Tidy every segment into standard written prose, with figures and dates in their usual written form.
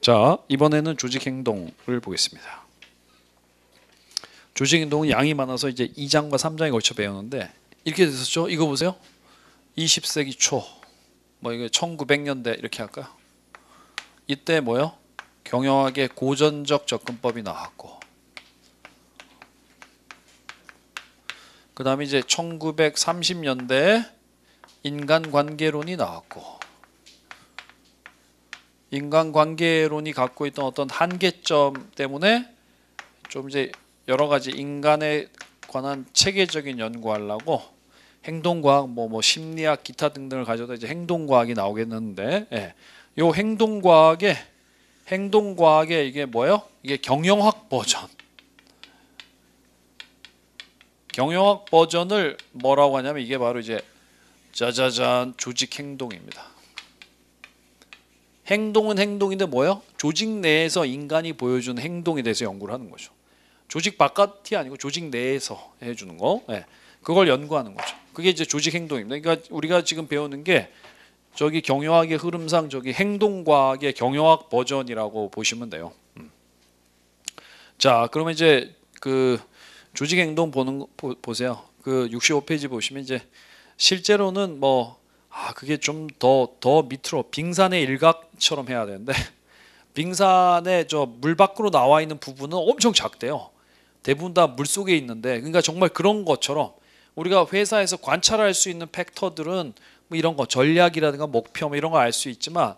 자, 이번에는 조직 행동을 보겠습니다. 조직 행동은 양이 많아서 이제 2장과 3장에 걸쳐 배우는데 이렇게 됐었죠. 이거 보세요. 20세기 초, 뭐 이거 1900년대 이렇게 할까요? 이때 뭐요? 경영학의 고전적 접근법이 나왔고, 그 다음에 이제 1930년대에 인간관계론이 나왔고, 인간관계론이 갖고 있던 어떤 한계점 때문에 좀 이제 여러 가지 인간에 관한 체계적인 연구하려고 행동과학, 뭐 심리학, 기타 등등을 가져다 이제 행동과학이 나오겠는데, 예. 요 행동과학의 이게 뭐예요? 이게 경영학 버전. 경영학 버전을 뭐라고 하냐면 이게 바로 이제 짜자잔 조직 행동입니다. 행동은 행동인데 뭐예요? 조직 내에서 인간이 보여주는 행동에 대해서 연구를 하는 거죠. 조직 바깥이 아니고 조직 내에서 해주는 거, 네. 그걸 연구하는 거죠. 그게 이제 조직 행동입니다. 그러니까 우리가 지금 배우는 게 저기 경영학의 흐름상 저기 행동과학의 경영학 버전이라고 보시면 돼요. 자, 그러면 이제 그 조직 행동 보세요. 그 65페이지 보시면 이제 실제로는 뭐 그게 좀 더 밑으로 빙산의 일각처럼 해야 되는데 빙산의 저 물 밖으로 나와 있는 부분은 엄청 작대요. 대부분 다 물 속에 있는데, 그러니까 정말 그런 것처럼 우리가 회사에서 관찰할 수 있는 팩터들은 뭐 이런 거 전략이라든가 목표 뭐 이런 거 알 수 있지만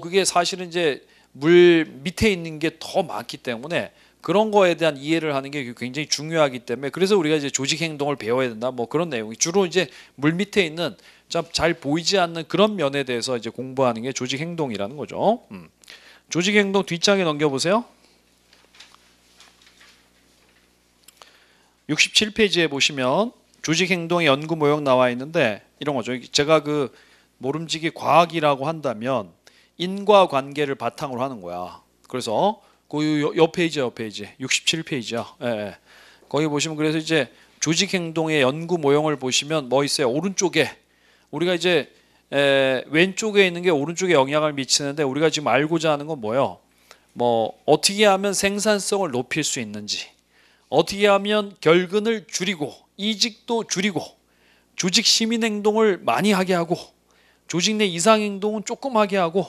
그게 사실은 이제 물 밑에 있는 게 더 많기 때문에 그런 거에 대한 이해를 하는 게 굉장히 중요하기 때문에, 그래서 우리가 이제 조직 행동을 배워야 된다 뭐 그런 내용이 주로 이제 물 밑에 있는 잘 보이지 않는 그런 면에 대해서 이제 공부하는 게 조직 행동이라는 거죠. 조직 행동 뒷장에 넘겨보세요. 67페이지에 보시면 조직 행동의 연구 모형 나와 있는데 이런 거죠. 제가 그 모름지기 과학이라고 한다면 인과관계를 바탕으로 하는 거야. 그래서 그 옆 페이지 67페이지야. 예. 거기 보시면 그래서 이제 조직 행동의 연구 모형을 보시면 뭐 있어요? 오른쪽에 우리가 이제 왼쪽에 있는 게 오른쪽에 영향을 미치는데, 우리가 지금 알고자 하는 건 뭐예요? 뭐 어떻게 하면 생산성을 높일 수 있는지, 어떻게 하면 결근을 줄이고 이직도 줄이고 조직 시민 행동을 많이 하게 하고 조직 내 이상 행동은 조금 하게 하고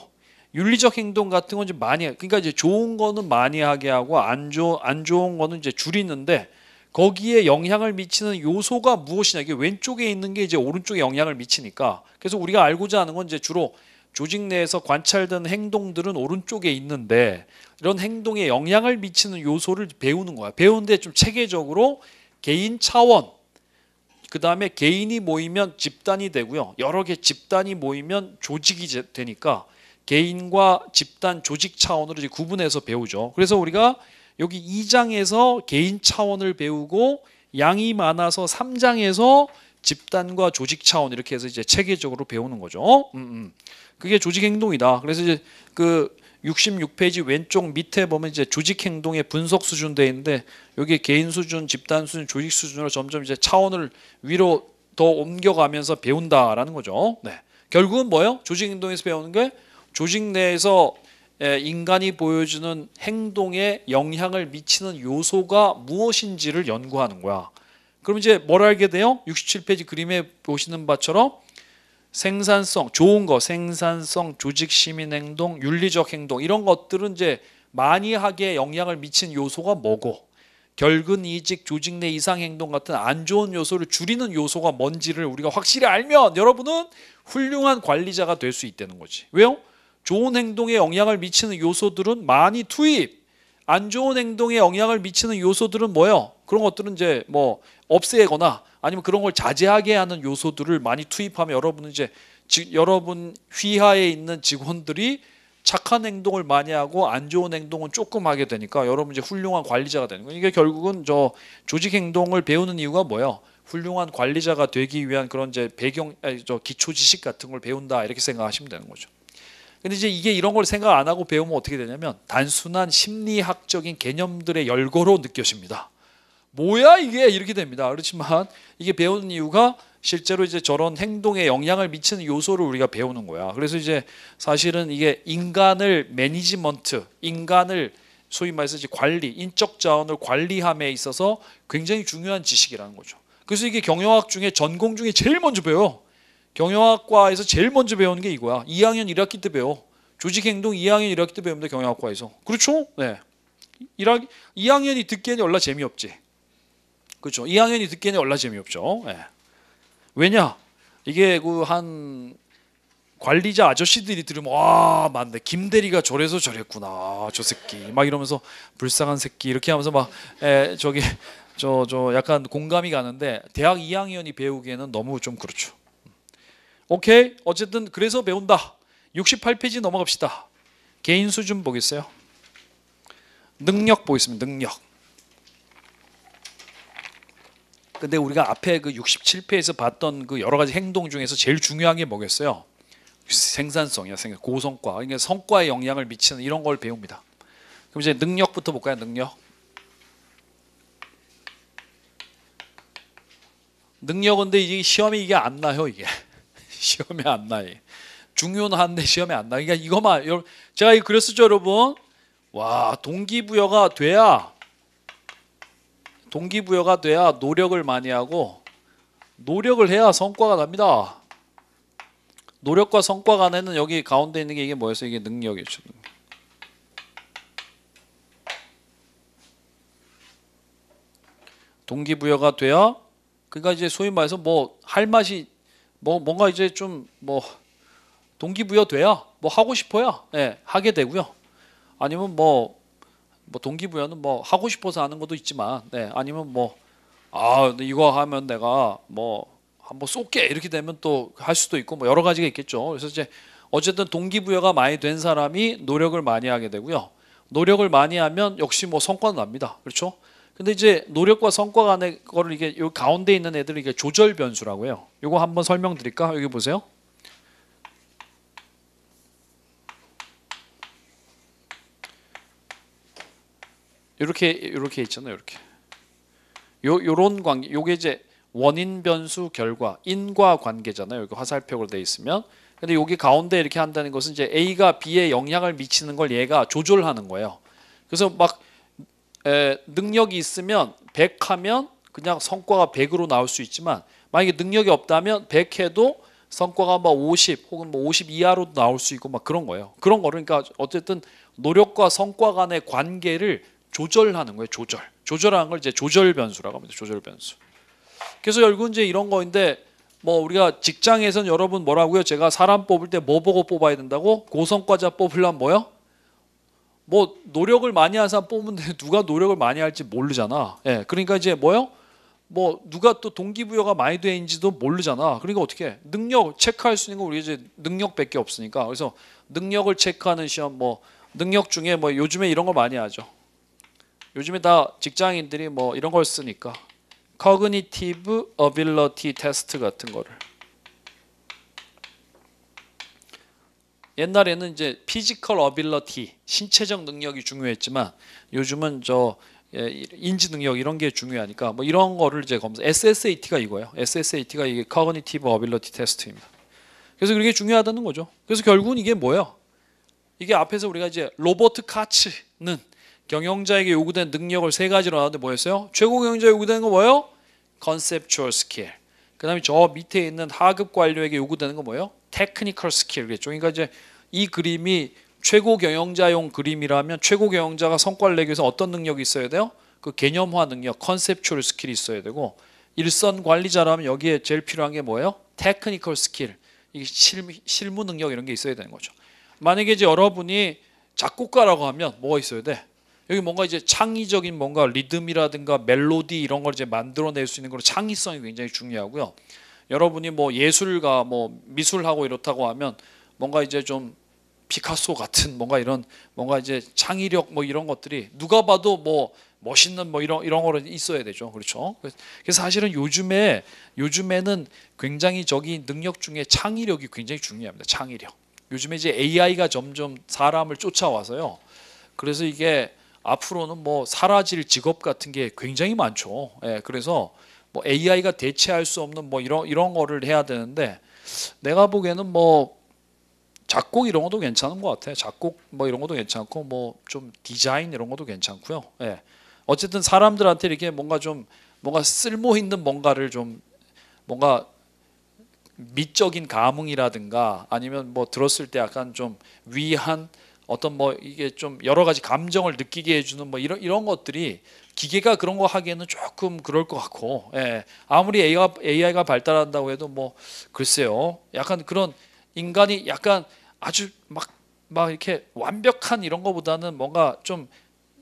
윤리적 행동 같은 건 좀 많이 그러니까 이제 좋은 거는 많이 하게 하고 안 좋은 거는 이제 줄이는데, 거기에 영향을 미치는 요소가 무엇이냐, 이게 왼쪽에 있는 게 이제 오른쪽에 영향을 미치니까, 그래서 우리가 알고자 하는 건 이제 주로 조직 내에서 관찰되는 행동들은 오른쪽에 있는데 이런 행동에 영향을 미치는 요소를 배우는 거야. 배우는데 좀 체계적으로 개인 차원, 그 다음에 개인이 모이면 집단이 되고요, 여러 개 집단이 모이면 조직이 되니까 개인과 집단, 조직 차원으로 이제 구분해서 배우죠. 그래서 우리가 여기 2장에서 개인 차원을 배우고 양이 많아서 3장에서 집단과 조직 차원 이렇게 해서 이제 체계적으로 배우는 거죠. 그게 조직 행동이다. 그래서 이제 그 66페이지 왼쪽 밑에 보면 이제 조직 행동의 분석 수준 돼 있는데, 여기 개인 수준, 집단 수준, 조직 수준으로 점점 이제 차원을 위로 더 옮겨가면서 배운다라는 거죠. 네. 결국은 뭐예요? 조직 행동에서 배우는 게 조직 내에서 인간이 보여주는 행동에 영향을 미치는 요소가 무엇인지를 연구하는 거야. 그럼 이제 뭘 알게 돼요? 67페이지 그림에 보시는 바처럼 생산성, 좋은 거, 생산성, 조직 시민 행동, 윤리적 행동, 이런 것들은 이제 많이 하게 영향을 미치는 요소가 뭐고, 결근 이직, 조직 내 이상 행동 같은 안 좋은 요소를 줄이는 요소가 뭔지를 우리가 확실히 알면 여러분은 훌륭한 관리자가 될 수 있다는 거지. 왜요? 좋은 행동에 영향을 미치는 요소들은 많이 투입, 안 좋은 행동에 영향을 미치는 요소들은 뭐예요? 그런 것들은 이제 뭐 없애거나 아니면 그런 걸 자제하게 하는 요소들을 많이 투입하면 여러분은 이제 여러분 휘하에 있는 직원들이 착한 행동을 많이 하고 안 좋은 행동은 조금 하게 되니까 여러분 이제 훌륭한 관리자가 되는 거예요. 이게 결국은 저 조직 행동을 배우는 이유가 뭐예요? 훌륭한 관리자가 되기 위한 그런 이제 기초 지식 같은 걸 배운다, 이렇게 생각하시면 되는 거죠. 근데 이제 이게 이런 걸 생각 안 하고 배우면 어떻게 되냐면 단순한 심리학적인 개념들의 열거로 느껴집니다. 뭐야 이게, 이렇게 됩니다. 그렇지만 이게 배우는 이유가 실제로 이제 저런 행동에 영향을 미치는 요소를 우리가 배우는 거야. 그래서 이제 사실은 이게 인간을 매니지먼트, 인간을 소위 말해서 이제 관리, 인적 자원을 관리함에 있어서 굉장히 중요한 지식이라는 거죠. 그래서 이게 경영학 중에 전공 중에 제일 먼저 배워. 경영학과에서 제일 먼저 배우는 게 이거야. 2학년 1학기 때 배워. 조직행동 2학년 1학기 때 배웁니다. 경영학과에서. 그렇죠? 네. 2학년이 듣기에는 얼마 재미없지. 그렇죠? 2학년이 듣기에는 얼마 재미없죠. 네. 왜냐? 이게 그 한 관리자 아저씨들이 들으면 와 맞네 김대리가 저래서 저랬구나 저 새끼 막 이러면서 불쌍한 새끼 이렇게 하면서 막 저기 저 약간 공감이 가는데 대학 2학년이 배우기에는 너무 좀 그렇죠. 오케이 어쨌든 그래서 배운다. 68페이지 넘어갑시다. 개인 수준 보겠어요. 능력 보겠습니다. 능력. 근데 우리가 앞에 그 67페이지에서 봤던 그 여러 가지 행동 중에서 제일 중요한 게 뭐겠어요? 생산성이야. 고성과. 그러니까 성과에 영향을 미치는 이런 걸 배웁니다. 그럼 이제 능력부터 볼까요? 능력. 능력은 근데 이게 시험에 이게 안 나요. 이게 시험에 안 나요. 중요한데 시험에 안 나. 그러니까 이거만 제가 이거 그렸었죠, 여러분. 와 동기부여가 돼야 노력을 많이 하고 노력을 해야 성과가 납니다. 노력과 성과 간에는 여기 가운데 있는 게 이게 뭐였어요? 이게 능력이죠. 동기부여가 돼야 그러니까 이제 소위 말해서 뭐 할 맛이 뭐 뭔가 이제 좀 뭐 동기부여 돼야 뭐 하고 싶어야 하게 되고요. 아니면 뭐 동기부여는 뭐 하고 싶어서 하는 것도 있지만 아니면 뭐 이거 하면 내가 뭐 한번 쏠게 이렇게 되면 또 할 수도 있고 뭐 여러 가지가 있겠죠. 그래서 이제 어쨌든 동기부여가 많이 된 사람이 노력을 많이 하게 되고요. 노력을 많이 하면 역시 뭐 성과는 납니다. 그렇죠? 근데 이제 노력과 성과 간의 거를 이게 요 가운데 있는 애들을 이게 조절 변수라고 해요. 이거 한번 설명드릴까? 여기 보세요. 이렇게 있잖아요. 이렇게. 요런 관계, 요게 이제 원인 변수 결과 인과 관계잖아요. 이거 화살표로 돼 있으면. 근데 여기 가운데 이렇게 한다는 것은 이제 A가 B에 영향을 미치는 걸 얘가 조절하는 거예요. 그래서 막 능력이 있으면 100 하면 그냥 성과가 100으로 나올 수 있지만 만약에 능력이 없다면 100 해도 성과가 막 50 혹은 뭐 50 이하로 나올 수 있고 막 그런 거예요. 그런 거를 그러니까 어쨌든 노력과 성과 간의 관계를 조절하는 거예요. 조절하는 걸 이제 조절 변수라고 합니다. 조절 변수. 그래서 결국은 이제 이런 거인데 뭐 우리가 직장에서는 여러분 뭐라고요? 제가 사람 뽑을 때 뭐 보고 뽑아야 된다고? 고성과자 뽑으려면 뭐요? 뭐 노력을 많이 한 사람 뽑으면 누가 노력을 많이 할지 모르잖아. 그러니까 이제 뭐요? 뭐 누가 또 동기부여가 많이 되는지도 모르잖아. 그러니까 어떻게 능력 체크할 수 있는 거 우리 이제 능력밖에 없으니까. 그래서 능력을 체크하는 시험 뭐 능력 중에 뭐 요즘에 이런 걸 많이 하죠. 요즘에 다 직장인들이 뭐 이런 걸 쓰니까 Cognitive Ability Test 같은 거를 옛날에는 이제 Physical Ability 신체적 능력이 중요했지만 요즘은 인지 능력 이런 게 중요하니까 뭐 이런 거를 이제 검사 SSAT가 이거예요. SSAT가 이게 Cognitive Ability Test입니다. 그래서 그게 중요하다는 거죠. 그래서 결국은 이게 뭐예요? 이게 앞에서 우리가 이제 로버트 카츠는 경영자에게 요구된 능력을 세 가지로 나왔는데 뭐였어요? 최고 경영자에 요구되는 거 뭐예요? Conceptual skill. 그 다음에 저 밑에 있는 하급 관료에게 요구되는 거 뭐예요? Technical skill. 그러니까 이제 이 그림이 최고 경영자용 그림이라면 최고 경영자가 성과를 내기 위해서 어떤 능력이 있어야 돼요? 그 개념화 능력, Conceptual skill이 있어야 되고 일선 관리자라면 여기에 제일 필요한 게 뭐예요? Technical skill. 이게 실무 능력 이런 게 있어야 되는 거죠. 만약에 이제 여러분이 작곡가라고 하면 뭐가 있어야 돼? 여기 뭔가 이제 창의적인 뭔가 리듬이라든가 멜로디 이런 걸 이제 만들어낼 수 있는 그런 창의성이 굉장히 중요하고요. 여러분이 뭐 예술가 뭐 미술하고 이렇다고 하면 뭔가 이제 좀 피카소 같은 뭔가 이런 뭔가 이제 창의력 뭐 이런 것들이 누가 봐도 뭐 멋있는 뭐 이런 거는 있어야 되죠. 그렇죠? 그래서 사실은 요즘에는 굉장히 저기 능력 중에 창의력이 굉장히 중요합니다. 창의력. 요즘에 이제 AI가 점점 사람을 쫓아와서요. 그래서 이게 앞으로는 뭐 사라질 직업 같은 게 굉장히 많죠. 그래서 뭐 AI가 대체할 수 없는 뭐 이런 거를 해야 되는데 내가 보기에는 뭐 작곡 이런 것도 괜찮은 것 같아. 작곡 뭐 이런 것도 괜찮고 뭐 좀 디자인 이런 것도 괜찮고요. 예. 어쨌든 사람들한테 이렇게 뭔가 쓸모 있는 뭔가를 좀 뭔가 미적인 감흥이라든가 아니면 뭐 들었을 때 약간 좀 위한 어떤 뭐 이게 좀 여러 가지 감정을 느끼게 해주는 뭐 이런 것들이 기계가 그런 거 하기에는 조금 그럴 것 같고, 예. 아무리 AI가 발달한다고 해도 뭐 글쎄요, 약간 그런 인간이 약간 아주 막 이렇게 완벽한 이런 거보다는 뭔가 좀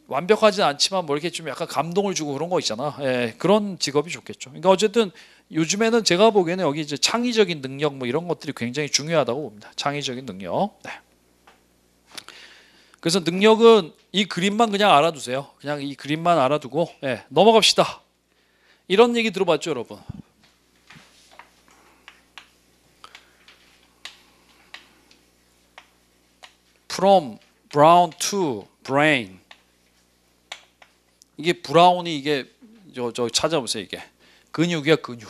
완벽하진 않지만 뭐 이렇게 좀 약간 감동을 주고 그런 거 있잖아. 예, 그런 직업이 좋겠죠. 그러니까 어쨌든 요즘에는 제가 보기에는 여기 이제 창의적인 능력 뭐 이런 것들이 굉장히 중요하다고 봅니다. 창의적인 능력. 네. 그래서 능력은 이 그림만 그냥 알아두세요. 그냥 이 그림만 알아두고, 예, 넘어갑시다. 이런 얘기 들어봤죠, 여러분? From brown to brain. 이게 브라운이 이게 저 찾아보세요. 이게 근육이야, 근육.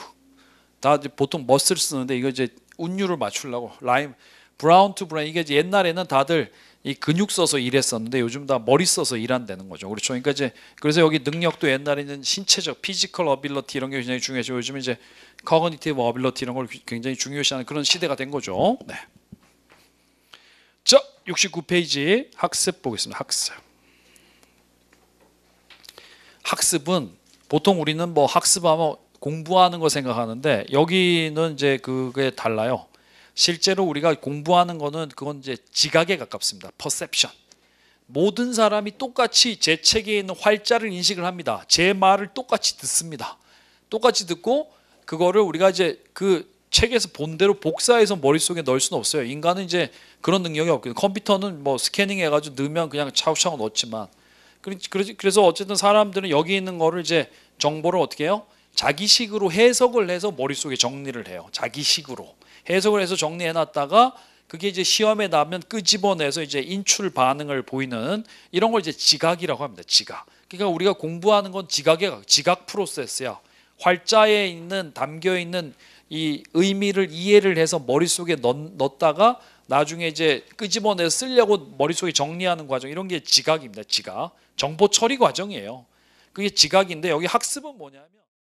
다 이제 보통 머슬 쓰는데 이거 이제 운율을 맞추려고 라임 브라운 투 브레인. 이게 이제 옛날에는 다들 이 근육 써서 일했었는데 요즘 다 머리 써서 일한다는 거죠. 그렇죠. 그러니까 이제 그래서 여기 능력도 옛날에는 신체적 피지컬 어빌러티 이런 게 굉장히 중요했죠. 요즘 이제 커그니티브 어빌러티 이런 걸 굉장히 중요시하는 그런 시대가 된 거죠. 네. 자, 69페이지 학습 보겠습니다. 학습은 보통 우리는 뭐 학습하면 공부하는 거 생각하는데 여기는 이제 그게 달라요. 실제로 우리가 공부하는 거는 그건 이제 지각에 가깝습니다. perception. 모든 사람이 똑같이 제 책에 있는 활자를 인식을 합니다. 제 말을 똑같이 듣습니다. 똑같이 듣고 그거를 우리가 이제 그 책에서 본 대로 복사해서 머릿속에 넣을 수는 없어요. 인간은 이제 그런 능력이 없거든요. 컴퓨터는 뭐 스캐닝 해가지고 넣으면 그냥 차후차후 넣지만 그래서 어쨌든 사람들은 여기 있는 거를 이제 정보를 어떻게 해요? 자기식으로 해석을 해서 머릿속에 정리를 해요. 자기식으로 해석을 해서 정리해 놨다가 그게 이제 시험에 나면 끄집어내서 이제 인출 반응을 보이는 이런 걸 이제 지각이라고 합니다. 지각. 그러니까 우리가 공부하는 건 지각 프로세스야. 활자에 있는 담겨 있는 이 의미를 이해를 해서 머릿속에 넣었다가 나중에 이제 끄집어내서 쓰려고 머릿속에 정리하는 과정, 이런 게 지각입니다. 지각. 정보 처리 과정이에요. 그게 지각인데 여기 학습은 뭐냐면